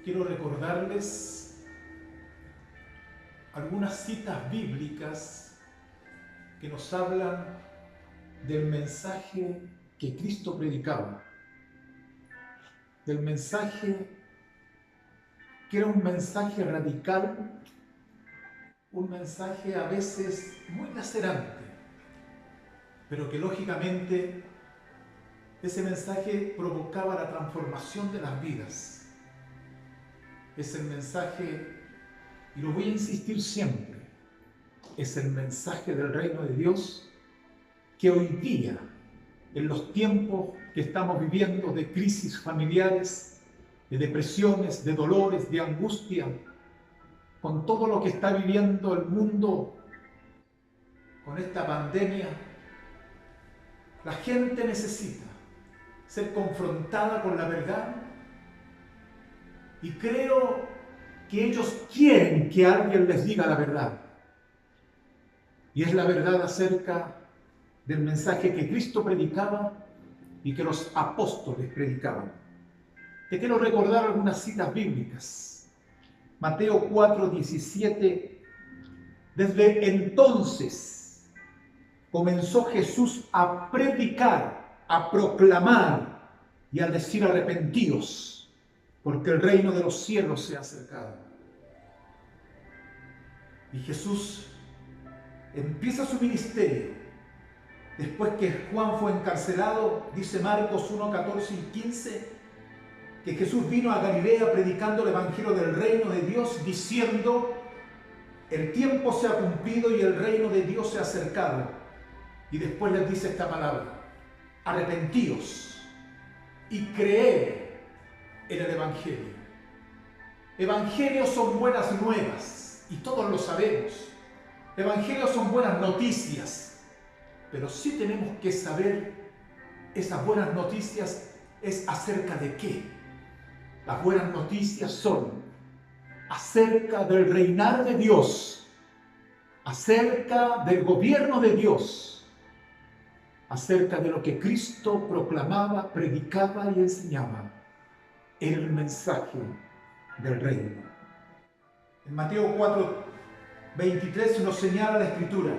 quiero recordarles algunas citas bíblicas que nos hablan del mensaje que Cristo predicaba, del mensaje que era un mensaje radical, un mensaje a veces muy lacerante, pero que lógicamente ese mensaje provocaba la transformación de las vidas. Es el mensaje, y lo voy a insistir siempre, es el mensaje del reino de Dios que hoy día, en los tiempos que estamos viviendo de crisis familiares, de depresiones, de dolores, de angustia, con todo lo que está viviendo el mundo, con esta pandemia, la gente necesita ser confrontada con la verdad y creo que ellos quieren que alguien les diga la verdad. Y es la verdad acerca del mensaje que Cristo predicaba y que los apóstoles predicaban. Te quiero recordar algunas citas bíblicas. Mateo 4:17. Desde entonces comenzó Jesús a predicar, a proclamar y a decir: arrepentíos, porque el reino de los cielos se ha acercado. Y Jesús empieza su ministerio. Después que Juan fue encarcelado, dice Marcos 1:14 y 15, que Jesús vino a Galilea predicando el evangelio del reino de Dios, diciendo: el tiempo se ha cumplido y el reino de Dios se ha acercado. Y después les dice esta palabra: arrepentíos y creed en el evangelio. Evangelios son buenas nuevas y todos lo sabemos. Evangelios son buenas noticias, pero sí tenemos que saber esas buenas noticias es acerca de qué. Las buenas noticias son acerca del reinar de Dios, acerca del gobierno de Dios, acerca de lo que Cristo proclamaba, predicaba y enseñaba. Era el mensaje del reino. En Mateo 4:23 nos señala la Escritura: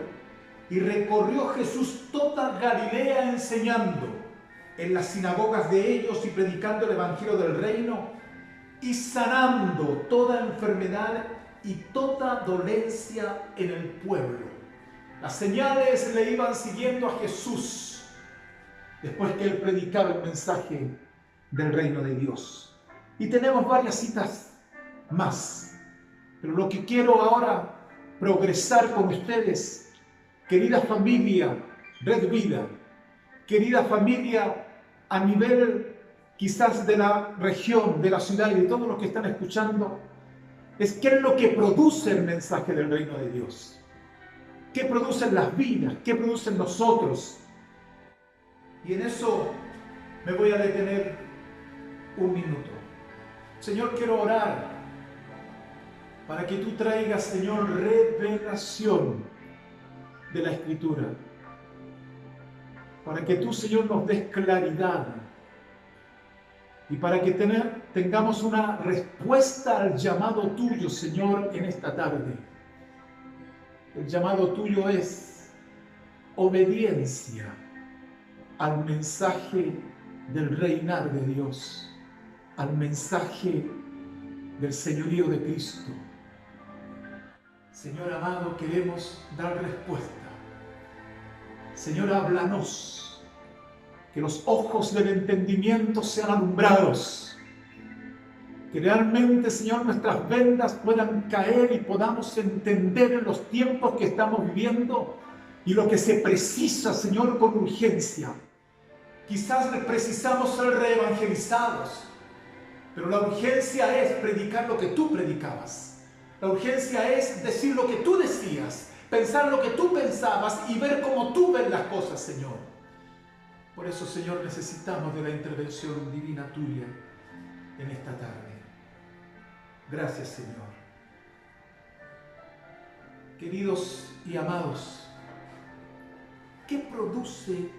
y recorrió Jesús toda Galilea enseñando en las sinagogas de ellos y predicando el evangelio del reino y sanando toda enfermedad y toda dolencia en el pueblo. Las señales le iban siguiendo a Jesús después que él predicaba el mensaje del reino de Dios. Y tenemos varias citas más, pero lo que quiero ahora progresar con ustedes, querida familia Red Vida, querida familia a nivel quizás de la región, de la ciudad y de todos los que están escuchando, es qué es lo que produce el mensaje del reino de Dios. ¿Qué producen las vidas? ¿Qué producen nosotros? Y en eso me voy a detener un minuto. Señor, quiero orar para que tú traigas, Señor, revelación de la Escritura. Para que tú, Señor, nos des claridad. Y para que tengamos una respuesta al llamado tuyo, Señor, en esta tarde. El llamado tuyo es obediencia al mensaje del reinar de Dios, al mensaje del señorío de Cristo. Señor amado, queremos dar respuesta. Señor, háblanos, que los ojos del entendimiento sean alumbrados, que realmente, Señor, nuestras vendas puedan caer y podamos entender en los tiempos que estamos viviendo y lo que se precisa, Señor, con urgencia. Quizás precisamos ser reevangelizados, pero la urgencia es predicar lo que tú predicabas. La urgencia es decir lo que tú decías, pensar lo que tú pensabas y ver cómo tú ves las cosas, Señor. Por eso, Señor, necesitamos de la intervención divina tuya en esta tarde. Gracias, Señor. Queridos y amados, ¿qué produce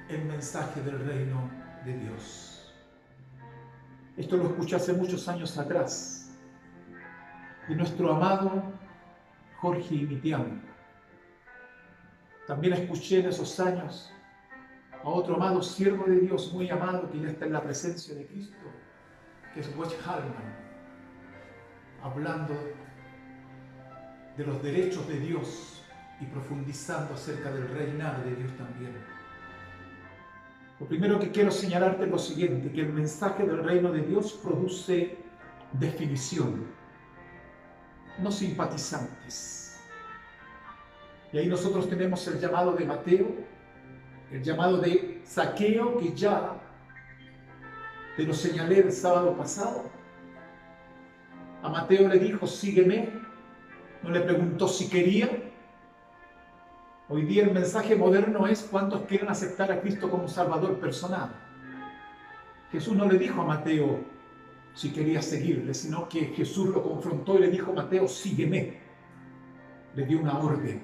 el mensaje del reino de Dios? Esto lo escuché hace muchos años atrás, de nuestro amado Jorge Imitiano. También escuché en esos años a otro amado siervo de Dios, muy amado, que ya está en la presencia de Cristo, que es Wes Hallman, hablando de los derechos de Dios y profundizando acerca del reinado de Dios también. Lo primero que quiero señalarte es lo siguiente, que el mensaje del reino de Dios produce definición, no simpatizantes. Y ahí nosotros tenemos el llamado de Mateo, el llamado de Zaqueo, que ya te lo señalé el sábado pasado. A Mateo le dijo, sígueme, no le preguntó si quería. Hoy día el mensaje moderno es cuántos quieren aceptar a Cristo como Salvador personal. Jesús no le dijo a Mateo si quería seguirle, sino que Jesús lo confrontó y le dijo, Mateo, sígueme. Le dio una orden.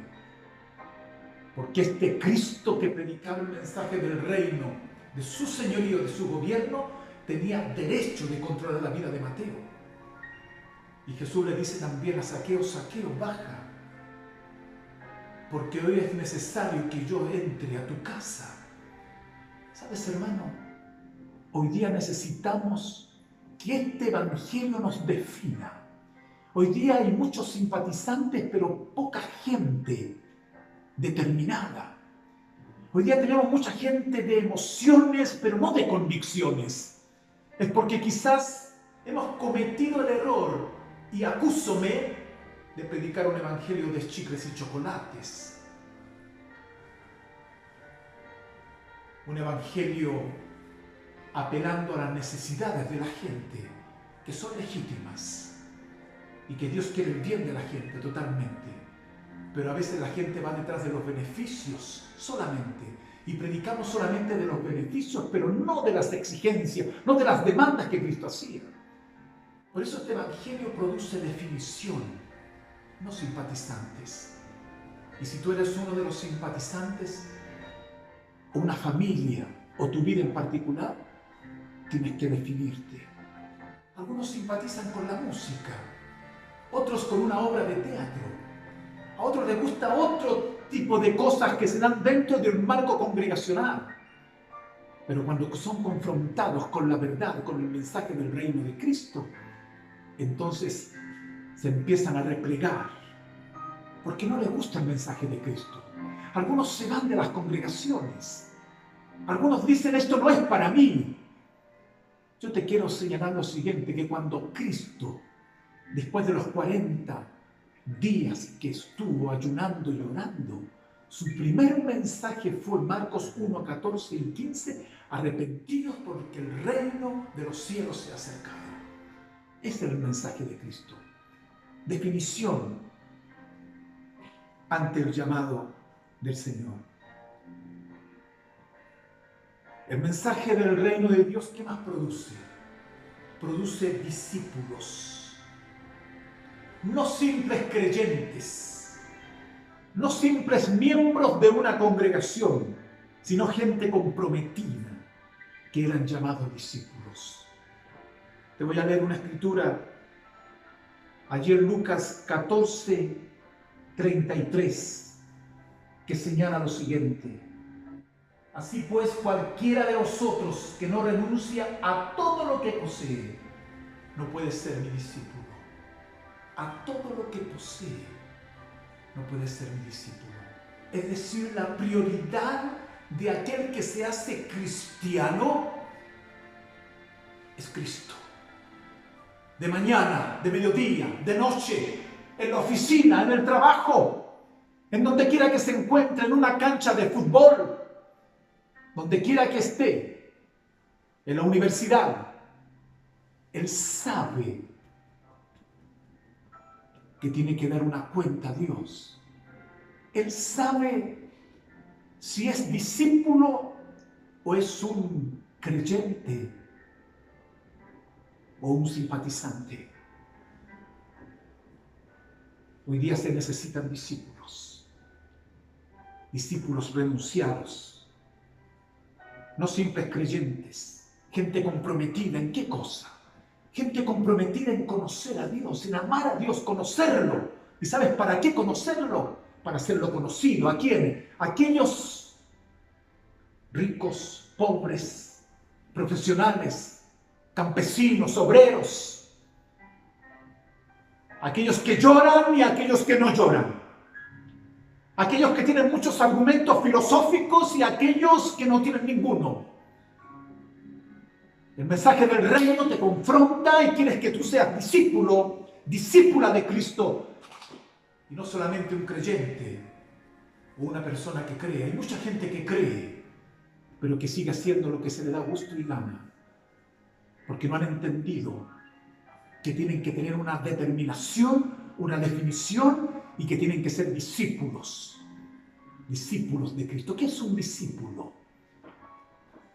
Porque este Cristo que predicaba el mensaje del reino, de su señorío, de su gobierno, tenía derecho de controlar la vida de Mateo. Y Jesús le dice también a Zaqueo, Zaqueo, baja, porque hoy es necesario que yo entre a tu casa. ¿Sabes, hermano? Hoy día necesitamos que este evangelio nos defina. Hoy día hay muchos simpatizantes, pero poca gente determinada. Hoy día tenemos mucha gente de emociones, pero no de convicciones. Es porque quizás hemos cometido el error, y acúsome, de predicar un evangelio de chicles y chocolates. Un evangelio apelando a las necesidades de la gente, que son legítimas, y que Dios quiere el bien de la gente totalmente. Pero a veces la gente va detrás de los beneficios solamente, y predicamos solamente de los beneficios, pero no de las exigencias, no de las demandas que Cristo hacía. Por eso este evangelio produce definición, no simpatizantes. Y si tú eres uno de los simpatizantes, o una familia, o tu vida en particular, tienes que definirte. Algunos simpatizan con la música, otros con una obra de teatro, a otros les gusta otro tipo de cosas que se dan dentro de un marco congregacional. Pero cuando son confrontados con la verdad, con el mensaje del reino de Cristo, entonces se empiezan a replegar, porque no les gusta el mensaje de Cristo. Algunos se van de las congregaciones. Algunos dicen, esto no es para mí. Yo te quiero señalar lo siguiente, que cuando Cristo, después de los 40 días que estuvo ayunando y orando, su primer mensaje fue Marcos 1, 14 y 15, arrepentidos porque el reino de los cielos se ha acercado. Ese es el mensaje de Cristo. Definición ante el llamado del Señor. El mensaje del reino de Dios, ¿qué más produce? Produce discípulos. No simples creyentes, no simples miembros de una congregación, sino gente comprometida que eran llamados discípulos. Te voy a leer una escritura, allí en Lucas 14, 33, que señala lo siguiente. Así pues, cualquiera de vosotros que no renuncia a todo lo que posee, no puede ser mi discípulo. A todo lo que posee, no puede ser mi discípulo. Es decir, la prioridad de aquel que se hace cristiano es Cristo. De mañana, de mediodía, de noche, en la oficina, en el trabajo, en donde quiera que se encuentre, en una cancha de fútbol, donde quiera que esté, en la universidad, él sabe que tiene que dar una cuenta a Dios. Él sabe si es discípulo o es un creyente o un simpatizante. Hoy día se necesitan discípulos, discípulos renunciados, no simples creyentes, gente comprometida. ¿En qué cosa? Gente comprometida en conocer a Dios, en amar a Dios, conocerlo. ¿Y sabes para qué conocerlo? Para hacerlo conocido. ¿A quién? A aquellos ricos, pobres, profesionales, campesinos, obreros. Aquellos que lloran y aquellos que no lloran. Aquellos que tienen muchos argumentos filosóficos y aquellos que no tienen ninguno. El mensaje del reino te confronta y quieres que tú seas discípulo, discípula de Cristo. Y no solamente un creyente o una persona que cree. Hay mucha gente que cree, pero que sigue haciendo lo que se le da gusto y gana. Porque no han entendido que tienen que tener una determinación, una definición y que tienen que ser discípulos. Discípulos de Cristo. ¿Qué es un discípulo?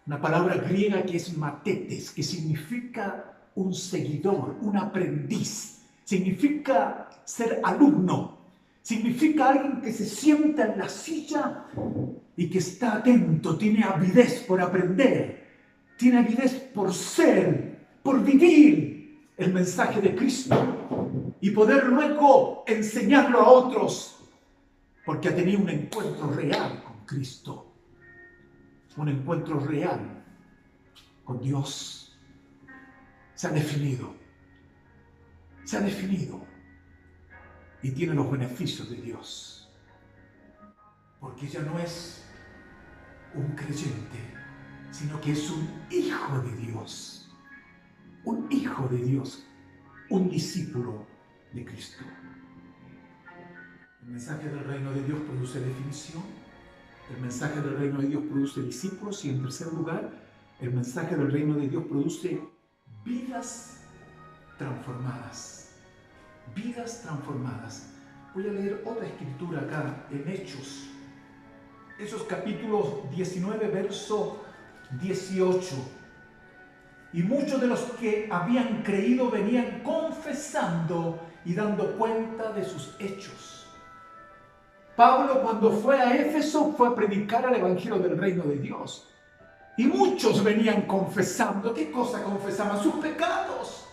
Una palabra griega que es matetes, que significa un seguidor, un aprendiz. Significa ser alumno. Significa alguien que se sienta en la silla y que está atento, tiene avidez por aprender, tiene avidez por ser, por vivir el mensaje de Cristo y poder luego enseñarlo a otros, porque ha tenido un encuentro real con Cristo, un encuentro real con Dios. Se ha definido y tiene los beneficios de Dios, porque ya no es un creyente, sino que es un hijo de Dios, un hijo de Dios, un discípulo de Cristo. El mensaje del reino de Dios produce definición, el mensaje del reino de Dios produce discípulos y en tercer lugar, el mensaje del reino de Dios produce vidas transformadas. Vidas transformadas. Voy a leer otra escritura acá en Hechos. Hechos capítulo 19, verso 18. Y muchos de los que habían creído venían confesando y dando cuenta de sus hechos. Pablo, cuando fue a Éfeso, fue a predicar el evangelio del reino de Dios. Y muchos venían confesando. ¿Qué cosa confesaban? Sus pecados.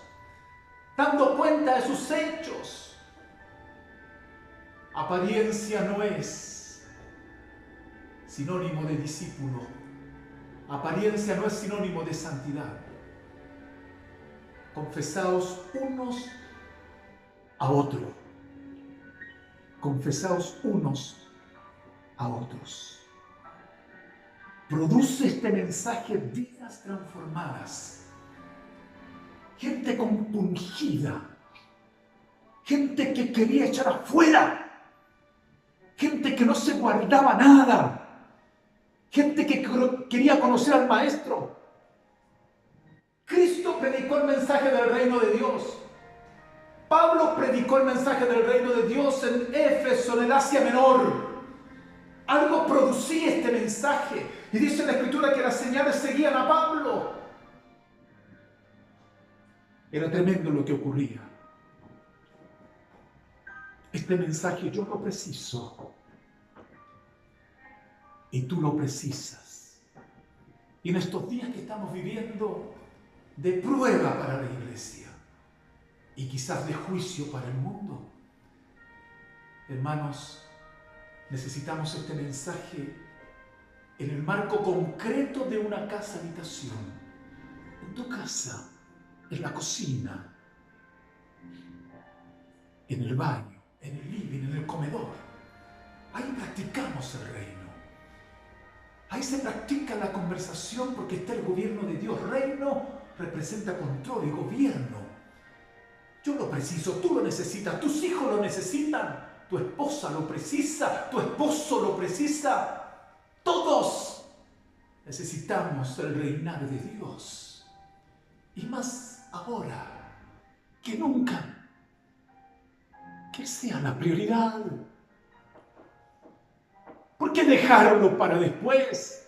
Dando cuenta de sus hechos. Apariencia no es sinónimo de discípulo. Apariencia no es sinónimo de santidad. Confesaos unos a otros. Confesaos unos a otros. Produce este mensaje vidas transformadas. Gente compungida, gente que quería echar afuera, gente que no se guardaba nada, gente que quería conocer al Maestro. Cristo predicó el mensaje del reino de Dios. Pablo predicó el mensaje del reino de Dios en Éfeso, en el Asia Menor. Algo producía este mensaje. Y dice la Escritura que las señales seguían a Pablo. Era tremendo lo que ocurría. Este mensaje yo lo preciso. Y tú lo precisas. Y en estos días que estamos viviendo de prueba para la iglesia y quizás de juicio para el mundo, hermanos, necesitamos este mensaje en el marco concreto de una casa habitación. En tu casa, en la cocina, en el baño, en el living, en el comedor. Ahí practicamos el reino. Ahí se practica la conversación porque está el gobierno de Dios. Reino representa control y gobierno. Yo lo preciso, tú lo necesitas, tus hijos lo necesitan, tu esposa lo precisa, tu esposo lo precisa. Todos necesitamos el reinado de Dios. Y más ahora que nunca, que sea la prioridad. ¿Por qué dejarlo para después?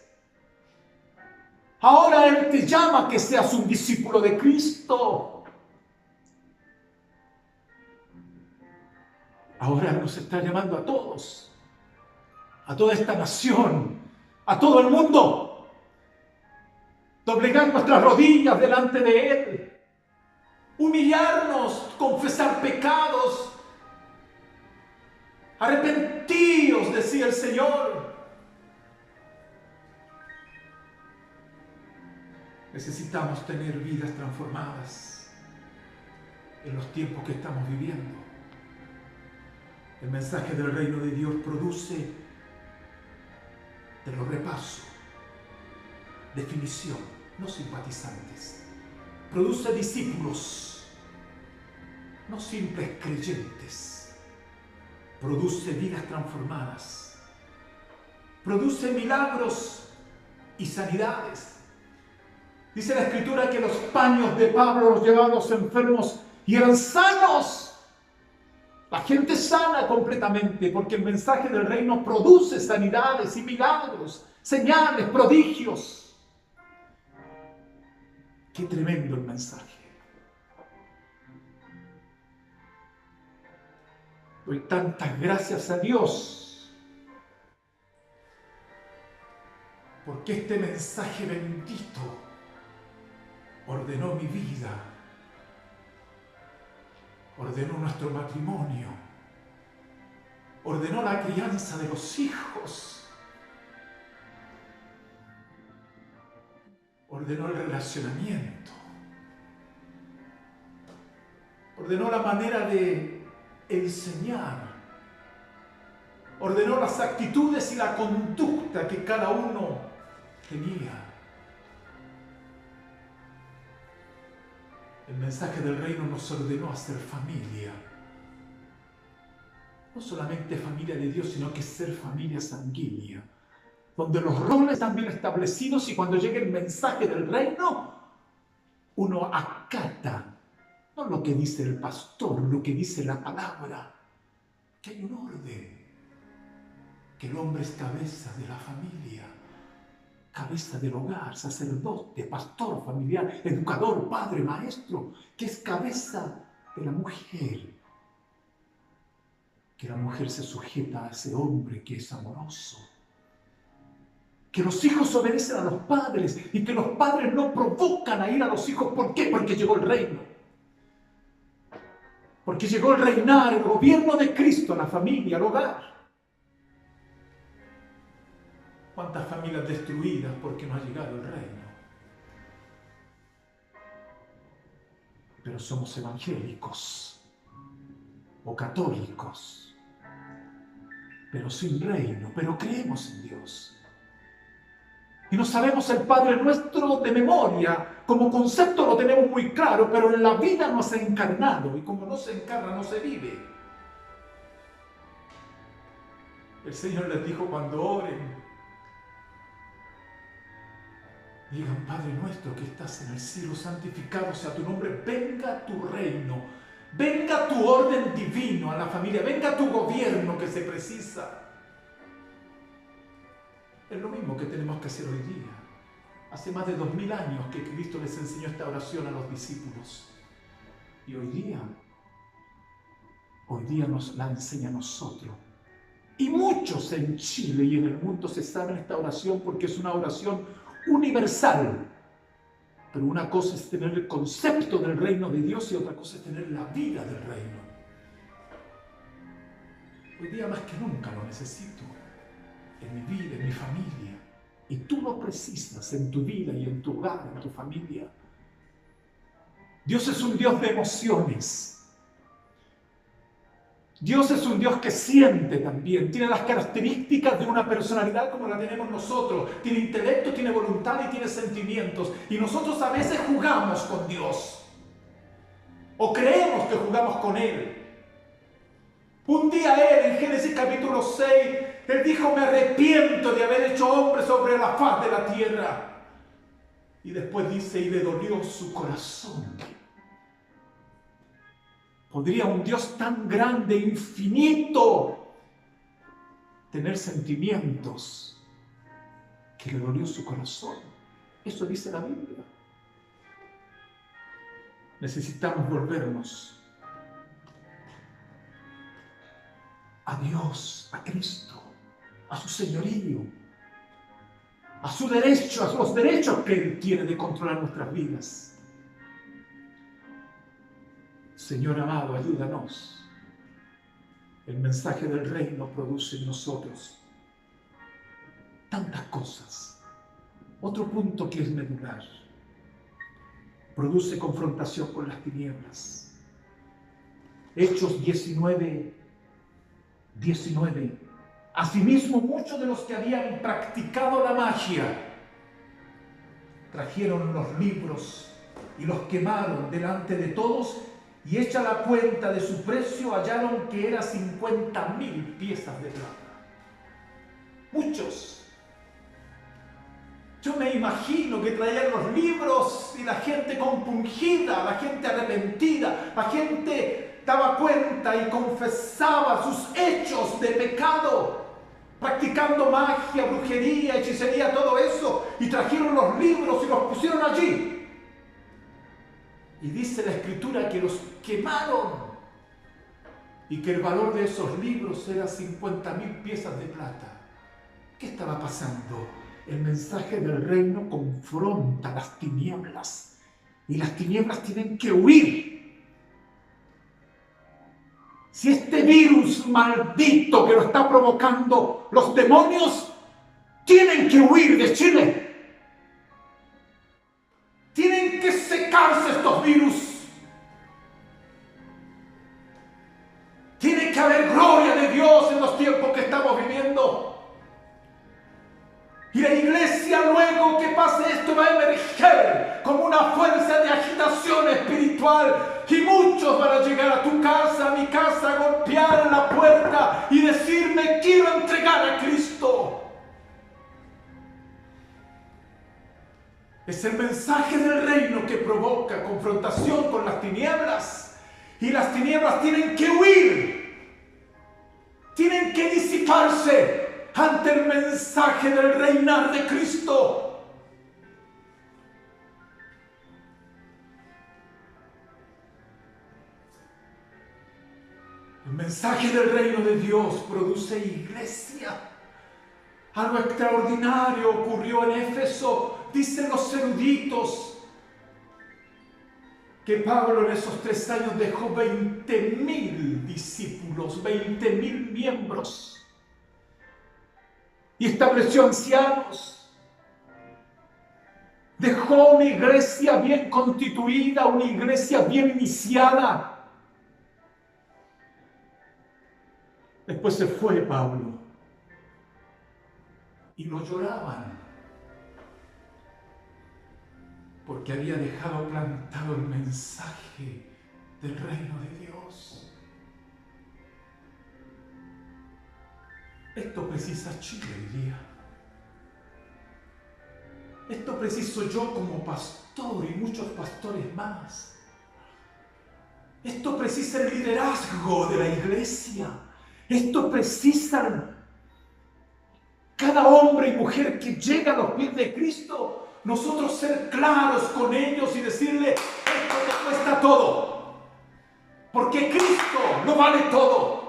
Ahora Él te llama a que seas un discípulo de Cristo. Ahora nos está llamando a todos, a toda esta nación, a todo el mundo. Doblegar nuestras rodillas delante de Él humillarnos, confesar pecados. Arrepentíos, decía el Señor. Necesitamos tener vidas transformadas en los tiempos que estamos viviendo. El mensaje del reino de Dios produce, te lo repaso, definición, no simpatizantes. Produce discípulos, no simples creyentes. Produce vidas transformadas. Produce milagros y sanidades. Dice la Escritura que los paños de Pablo los llevaban los enfermos y eran sanos. La gente sana completamente, porque el mensaje del reino produce sanidades y milagros, señales, prodigios. Qué tremendo el mensaje. Doy tantas gracias a Dios, porque este mensaje bendito ordenó mi vida, ordenó nuestro matrimonio, ordenó la crianza de los hijos, ordenó el relacionamiento, ordenó la manera de enseñar, ordenó las actitudes y la conducta que cada uno tenía. El mensaje del reino nos ordenó a ser familia. No solamente familia de Dios, sino que ser familia sanguínea, donde los roles están bien establecidos y cuando llegue el mensaje del reino, uno acata no lo que dice el pastor, lo que dice la palabra, que hay un orden, que el hombre es cabeza de la familia, cabeza del hogar, sacerdote, pastor, familiar, educador, padre, maestro, que es cabeza de la mujer, que la mujer se sujeta a ese hombre que es amoroso, que los hijos obedecen a los padres y que los padres no provocan a ir a los hijos. ¿Por qué? Porque llegó el reino. Porque llegó el reinar, el gobierno de Cristo, la familia, el hogar. ¿Cuántas familias destruidas porque no ha llegado el reino? Pero somos evangélicos o católicos, pero sin reino, pero creemos en Dios. Y no sabemos el Padre Nuestro de memoria. Como concepto lo tenemos muy claro, pero en la vida no se ha encarnado. Y como no se encarna, no se vive. El Señor les dijo cuando oren, digan: Padre nuestro que estás en el cielo, santificado sea tu nombre, venga tu reino, venga tu orden divino a la familia, venga tu gobierno que se precisa. Es lo mismo que tenemos que hacer hoy día. Hace más de 2000 años que Cristo les enseñó esta oración a los discípulos. Y hoy día nos la enseña a nosotros. Y muchos en Chile y en el mundo se saben esta oración porque es una oración universal. Pero una cosa es tener el concepto del reino de Dios y otra cosa es tener la vida del reino. Hoy día más que nunca lo necesito. En mi vida, en mi familia. Y tú lo precisas en tu vida y en tu hogar, en tu familia. Dios es un Dios de emociones. Dios es un Dios que siente también. Tiene las características de una personalidad como la tenemos nosotros. Tiene intelecto, tiene voluntad y tiene sentimientos. Y nosotros a veces jugamos con Dios. O creemos que jugamos con Él. Un día Él, en Génesis capítulo 6, Él dijo: me arrepiento de haber hecho hombre sobre la faz de la tierra. Y después dice: y le dolió su corazón. ¿Podría un Dios tan grande, infinito, tener sentimientos que le dolió su corazón? Eso dice la Biblia. Necesitamos volvernos a Dios, a Cristo, a su señorío, a su derecho, a los derechos que Él tiene de controlar nuestras vidas. Señor amado, ayúdanos. El mensaje del reino produce en nosotros tantas cosas. Otro punto que es medular. Produce confrontación con las tinieblas. Hechos 19. Asimismo, muchos de los que habían practicado la magia trajeron los libros y los quemaron delante de todos, y hecha la cuenta de su precio hallaron que era 50.000 piezas de plata. Muchos. Yo me imagino que traían los libros y la gente compungida, la gente arrepentida, la gente daba cuenta y confesaba sus hechos de pecado, practicando magia, brujería, hechicería, todo eso, y trajeron los libros y los pusieron allí. Y dice la Escritura que los quemaron y que el valor de esos libros era 50.000 piezas de plata. ¿Qué estaba pasando? El mensaje del reino confronta las tinieblas y las tinieblas tienen que huir. Si este virus maldito que lo está provocando los demonios, tienen que huir de Chile. Tienen que secarse estos virus. Tiene que haber gloria de Dios en los tiempos que estamos viviendo. Y la iglesia, luego que pase esto, va a emerger como una fuerza de agitación espiritual. Y muchos van a llegar a tu casa, a mi casa, a golpear la puerta y decirme: quiero entregar a Cristo. Es el mensaje del reino que provoca confrontación con las tinieblas. Y las tinieblas tienen que huir. Tienen que disiparse ante el mensaje del reinar de Cristo. El mensaje del reino de Dios produce iglesia. Algo extraordinario ocurrió en Éfeso. Dicen los eruditos que Pablo en esos 3 años dejó 20.000 discípulos, 20.000 miembros. Y estableció ancianos. Dejó una iglesia bien constituida, una iglesia bien iniciada. Después se fue Pablo. Y lo lloraban. Porque había dejado plantado el mensaje del reino de Dios. Esto precisa Chile hoy día. Esto preciso yo como pastor y muchos pastores más. Esto precisa el liderazgo de la iglesia. Esto precisan cada hombre y mujer que llega a los pies de Cristo. Nosotros ser claros con ellos y decirle: esto te cuesta todo. Porque Cristo lo vale todo.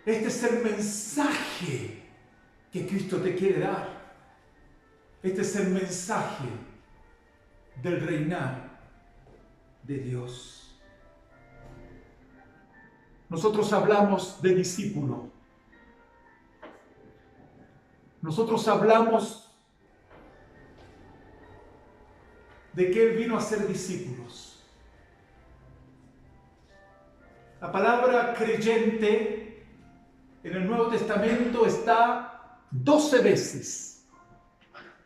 Este es el mensaje que Cristo te quiere dar. Este es el mensaje del reinar de Dios. Nosotros hablamos de discípulo. Nosotros hablamos de que Él vino a ser discípulos. La palabra creyente en el Nuevo Testamento está 12 veces.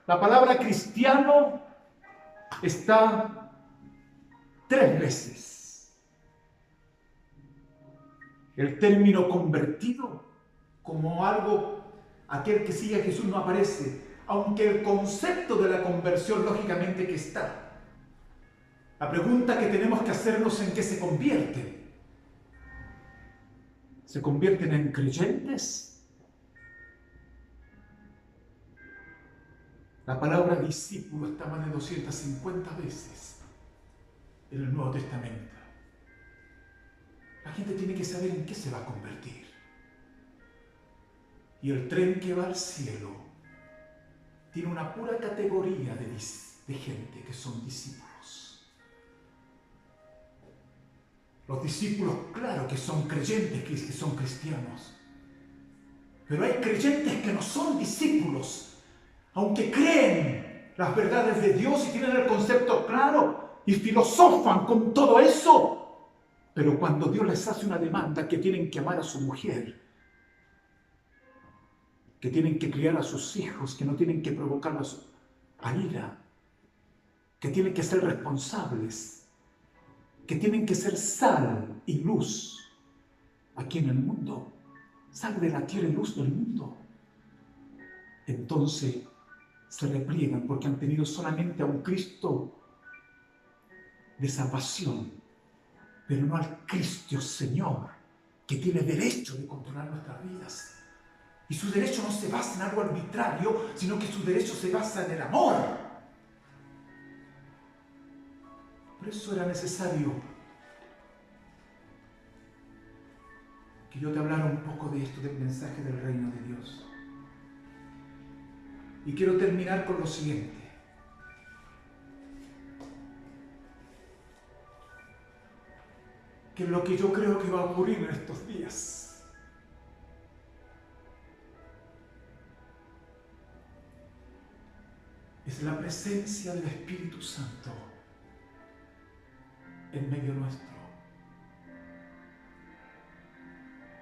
La palabra cristiano está 3 veces. El término convertido como aquel que sigue a Jesús no aparece, aunque el concepto de la conversión lógicamente que está. La pregunta que tenemos que hacernos: ¿en qué se convierten? ¿Se convierten en creyentes? La palabra discípulo está más de 250 veces en el Nuevo Testamento. La gente tiene que saber en qué se va a convertir. Y el tren que va al cielo tiene una pura categoría de gente que son discípulos. Los discípulos, claro que son creyentes, que son cristianos. Pero hay creyentes que no son discípulos, aunque creen las verdades de Dios y tienen el concepto claro y filosofan con todo eso. Pero cuando Dios les hace una demanda que tienen que amar a su mujer, que tienen que criar a sus hijos, que no tienen que provocarlos a ira, que tienen que ser responsables, que tienen que ser sal y luz aquí en el mundo, sal de la tierra y luz del mundo, entonces se repliegan porque han tenido solamente a un Cristo de salvación, pero no al Cristo Señor, que tiene derecho de controlar nuestras vidas. Y su derecho no se basa en algo arbitrario, sino que su derecho se basa en el amor. Por eso era necesario que yo te hablara un poco de esto, del mensaje del reino de Dios. Y quiero terminar con lo siguiente. Que es lo que yo creo que va a ocurrir en estos días. Es la presencia del Espíritu Santo en medio nuestro.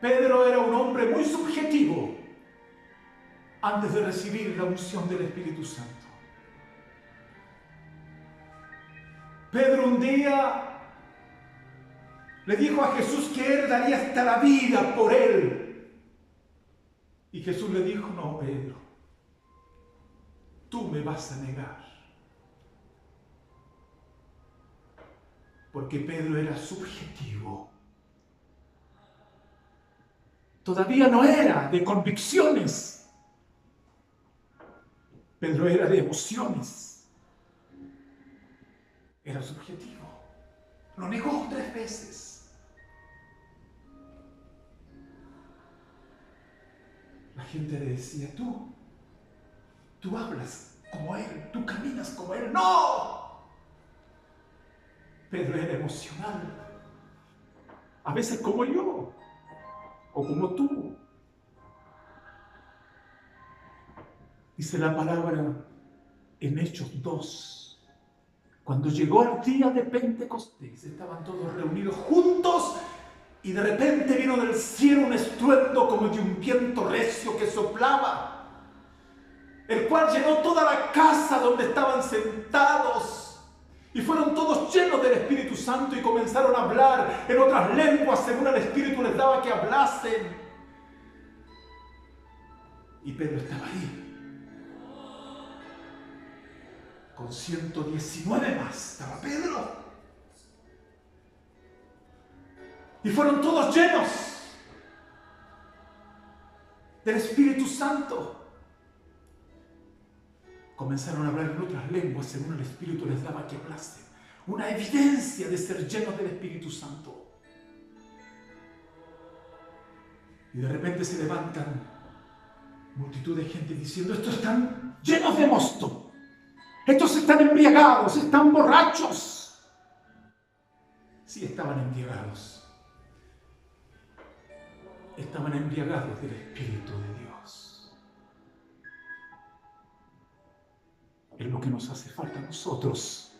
Pedro era un hombre muy subjetivo antes de recibir la unción del Espíritu Santo. Pedro un día le dijo a Jesús que él daría hasta la vida por él. Y Jesús le dijo: no, Pedro, tú me vas a negar. Porque Pedro era subjetivo. Todavía no era de convicciones. Pedro era de emociones. Era subjetivo. Lo negó 3 veces. La gente le decía: tú hablas como él, tú caminas como él. ¡No! Pedro era emocional. A veces como yo, o como tú. Dice la palabra en Hechos 2. Cuando llegó el día de Pentecostés, estaban todos reunidos juntos y de repente vino del cielo un estruendo como de un viento recio que soplaba, el cual llenó toda la casa donde estaban sentados. Y fueron todos llenos del Espíritu Santo y comenzaron a hablar en otras lenguas según el Espíritu les daba que hablasen. Y Pedro estaba ahí, con 119 más. Estaba Pedro. Y fueron todos llenos del Espíritu Santo. Comenzaron a hablar en otras lenguas según el Espíritu les daba que hablasen. Una evidencia de ser llenos del Espíritu Santo. Y de repente se levantan multitud de gente diciendo: estos están llenos de mosto. Estos están embriagados, están borrachos. Sí, estaban embriagados. Estaban embriagados del Espíritu de Dios. Es lo que nos hace falta a nosotros,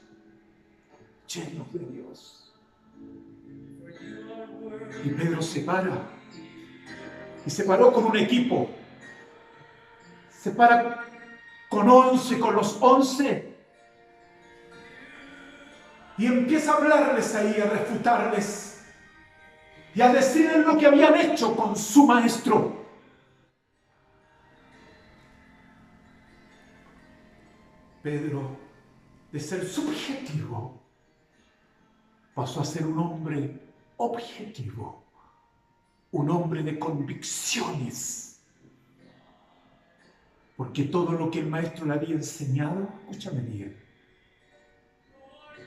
llenos de Dios. Y Pedro se para, y se paró con un equipo. Se para con 11, con los 11, y empieza a hablarles ahí, a refutarles y a decirles lo que habían hecho con su maestro. Pedro, de ser subjetivo, pasó a ser un hombre objetivo, un hombre de convicciones, porque todo lo que el maestro le había enseñado, escúchame bien,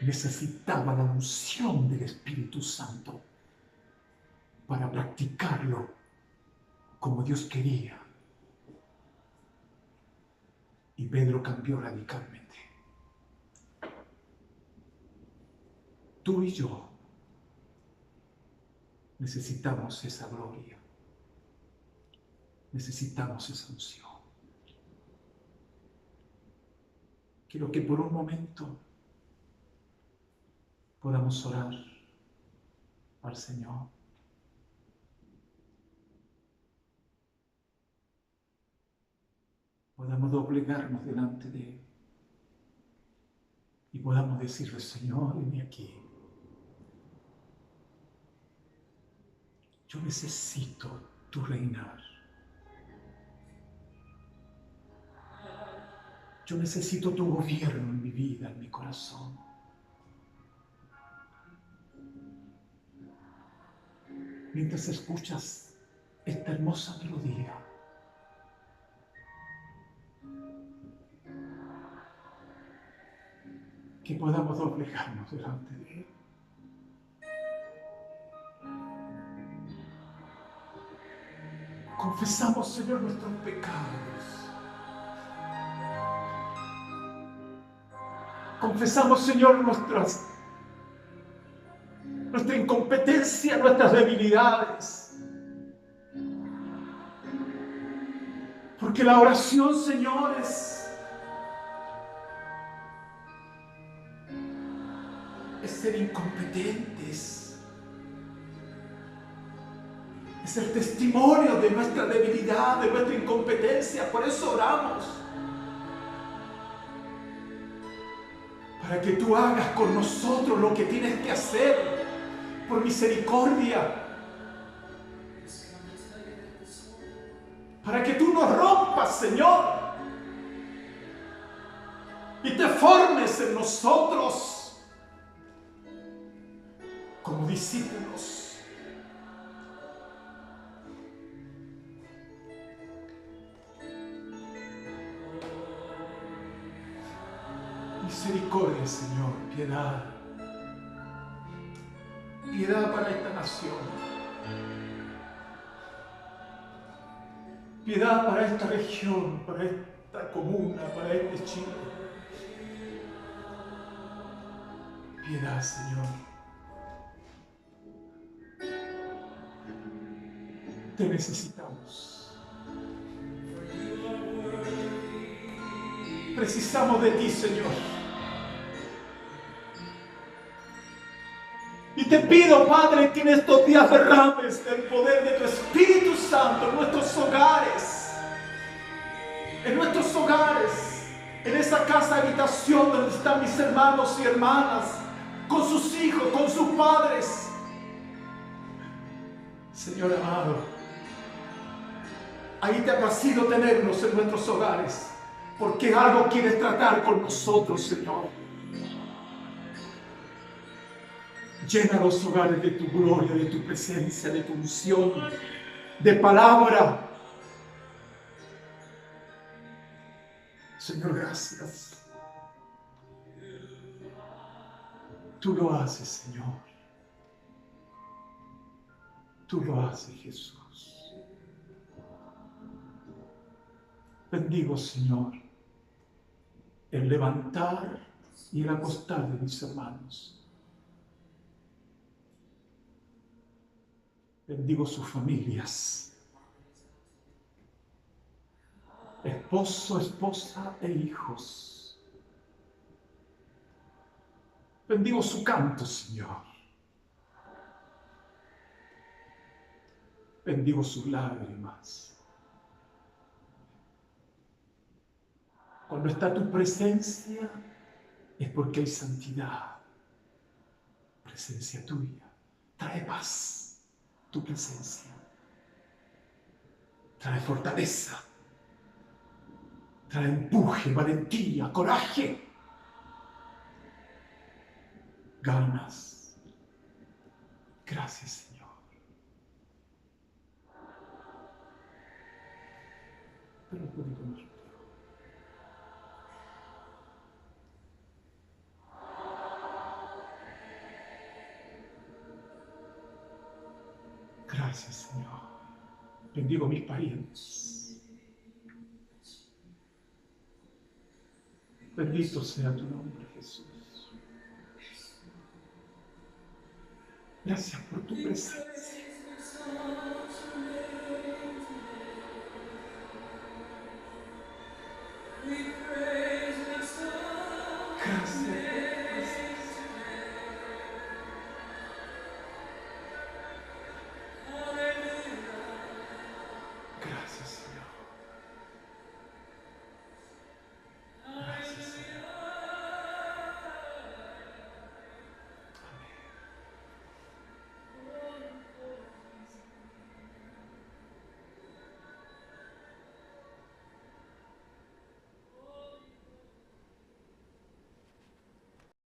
necesitaba la unción del Espíritu Santo para practicarlo como Dios quería. Y Pedro cambió radicalmente. Tú y yo Necesitamos esa gloria. Necesitamos esa unción. Quiero que por un momento podamos orar al Señor. Podamos doblegarnos delante de Él y podamos decirle: Señor, heme aquí. Yo necesito tu reinar. Yo necesito tu gobierno en mi vida, en mi corazón. Mientras escuchas esta hermosa melodía, que podamos doblegarnos delante de Él. Confesamos, Señor, nuestros pecados. Confesamos, Señor, nuestra incompetencia, nuestras debilidades. Porque la oración, Señor, es ser incompetentes. Es el testimonio de nuestra debilidad, de nuestra incompetencia. Por eso oramos. Para que tú hagas con nosotros lo que tienes que hacer. Por misericordia. Para que tú nos rompas, Señor. Y te formes en nosotros como discípulos. Misericordia, Señor, piedad. Piedad para esta nación. Piedad para esta región, para esta comuna, para este Chile. Piedad, Señor. Te necesitamos. Precisamos de ti, Señor. Y te pido, Padre, que en estos días derrames el poder de tu Espíritu Santo en nuestros hogares. En nuestros hogares. En esa casa habitación donde están mis hermanos y hermanas. Con sus hijos, con sus padres. Señor amado. Ahí te ha placido tenernos en nuestros hogares, porque algo quieres tratar con nosotros, Señor. Llena los hogares de tu gloria, de tu presencia, de tu unción, de palabra. Señor, gracias. Tú lo haces, Señor. Tú lo haces, Jesús. Bendigo, Señor, el levantar y el acostar de mis hermanos. Bendigo sus familias. Esposo, esposa e hijos. Bendigo su canto, Señor. Bendigo sus lágrimas. Cuando está tu presencia, es porque hay santidad. Presencia tuya. Trae paz, tu presencia. Trae fortaleza. Trae empuje, valentía, coraje. Ganas. Gracias, Señor. Pero puedo comer. Gracias, Señor. Bendigo a mis parientes. Bendito sea tu nombre, Jesús. Gracias por tu presencia. We pray.